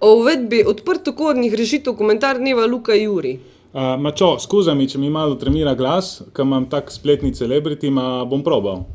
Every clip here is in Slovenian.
O uvedbi odprtokodnih rešitev komentar dneva Luka Juri. Mačo, skuzami, če mi malo tremira glas, ko imam tak spletni celebrity, bom probal.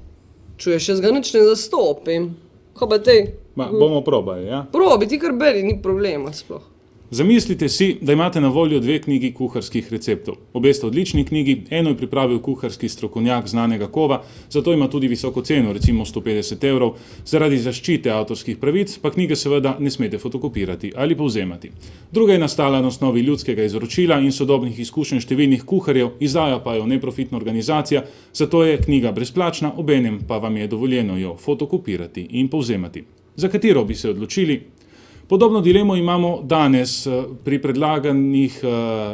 Čuješ, jaz ga nič ne zastopim. Ko pa tej? Bomo probali, ja? Probi, ti kar beri, ni problema sploh. Zamislite si, da imate na voljo 2 knjigi kuharskih receptov. Obe sta odlični knjigi, eno je pripravil kuharski strokovnjak znanega kova, zato ima tudi visoko ceno, recimo 150 €. Zaradi zaščite avtorskih pravic pa knjige seveda ne smete fotokopirati ali povzemati. Druga je nastala na osnovi ljudskega izročila in sodobnih izkušenj številnih kuharjev, izdaja pa jo neprofitna organizacija, zato je knjiga brezplačna, obenem pa vam je dovoljeno jo fotokopirati in povzemati. Za katero bi se odločili? Podobno dilemo imamo danes pri predlaganih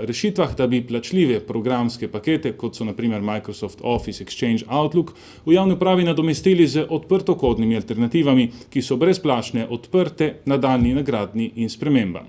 rešitvah, da bi plačljive programske pakete, kot so na primer Microsoft Office, Exchange, Outlook, v javni upravi nadomestili z odprtokodnimi alternativami, ki so brezplačne, odprte, nadaljnji, nagradni in sprememba.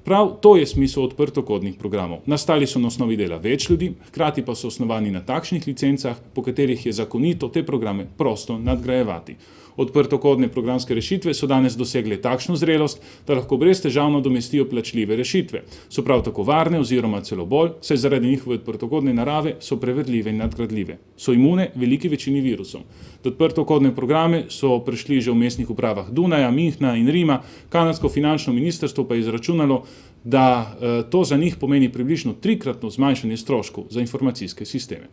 Prav to je smisel odprtokodnih programov. Nastali so na osnovi dela več ljudi, hkrati pa so osnovani na takšnih licencah, po katerih je zakonito te programe prosto nadgrajevati. Odprtokodne programske rešitve so danes dosegle takšno zrelost, da lahko brez težav nadomestijo plačljive rešitve. So prav tako varne oziroma celo bolj, saj zaradi njihove odprtokodne narave so preverljive in nadgradljive. So imune veliki večini virusov. Do odprtokodne programe so prišli že v mestnih upravah Dunaja, Münchna in Rima, kanadsko finančno ministrstvo pa je izračunalo, da to za njih pomeni približno 3-kratno zmanjšanje stroškov za informacijske sisteme.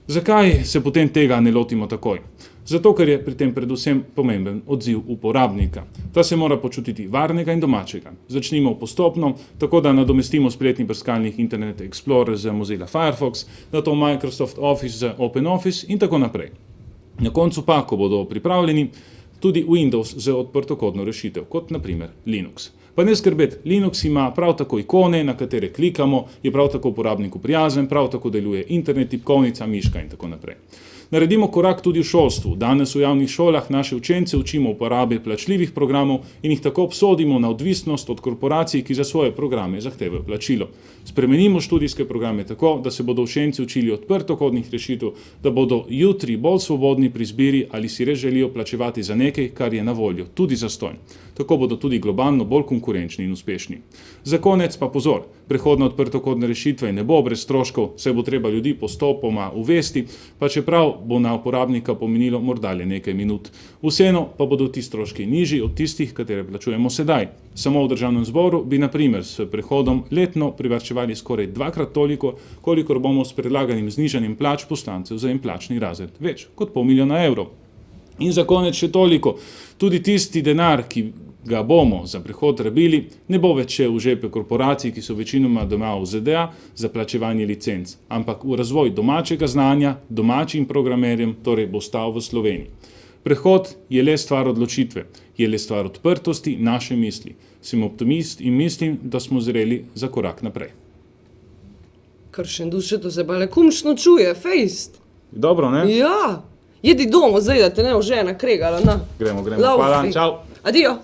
Zakaj se potem tega ne lotimo takoj? Zato, ker je pri tem predvsem pomemben odziv uporabnika. Ta se mora počutiti varnega in domačega. Začnimo postopno, tako da nadomestimo spletni brskalnik Internet Explorer z Mozilla Firefox, nato Microsoft Office z OpenOffice in tako naprej. Na koncu pa, ko bodo pripravljeni, tudi Windows z odprtokodno rešitev, kot na primer Linux. Pa ne skrbeti, Linux ima prav tako ikone, na katere klikamo, je prav tako uporabniku prijazen, prav tako deluje internet, tipkovnica, miška in tako naprej. Naredimo korak tudi v šolstvu. Danes v javnih šolah naše učence učimo uporabe plačljivih programov in jih tako obsodimo na odvisnost od korporacij, ki za svoje programe zahtevajo plačilo. Spremenimo študijske programe tako, da se bodo učenci učili odprtokodnih rešitev, da bodo jutri bolj svobodni pri izbiri ali si res želijo plačevati za nekaj, kar je na voljo, tudi zastonj. Tako bodo tudi globalno bolj konkurenčni in uspešni. Za konec pa pozor, prehod na odprtokodne rešitve ne bo brez stroškov, saj bo treba ljudi postopoma uvesti, pa čeprav bo na uporabnika pomenilo morda le nekaj minut. Vseeno pa bodo ti stroški nižji od tistih, katere plačujemo sedaj. Samo v Državnem zboru bi na primer s prehodom letno privarčevali skoraj 2-krat toliko, kolikor bomo s predlaganim znižanjem plač poslancev za en plačni razred, več kot $500 000. In za konec še toliko, tudi tisti denar, ki ga bomo za prehod rabili, ne bo več šel v žepe korporacij, ki so večinoma doma v ZDA za plačevanje licenc, ampak v razvoj domačega znanja, domačim programerjem, torej bo stal v Sloveniji. Prehod je le stvar odločitve, je le stvar odprtosti naše misli. Sem optimist in mislim, da smo zreli za korak naprej. Kršen duše, to se pa le kumčno čuje, fejst. Dobro, ne? Ja, jedi domo zdaj, da te ne bo žena kregala, na. Gremo, hvala, čau. Adijo.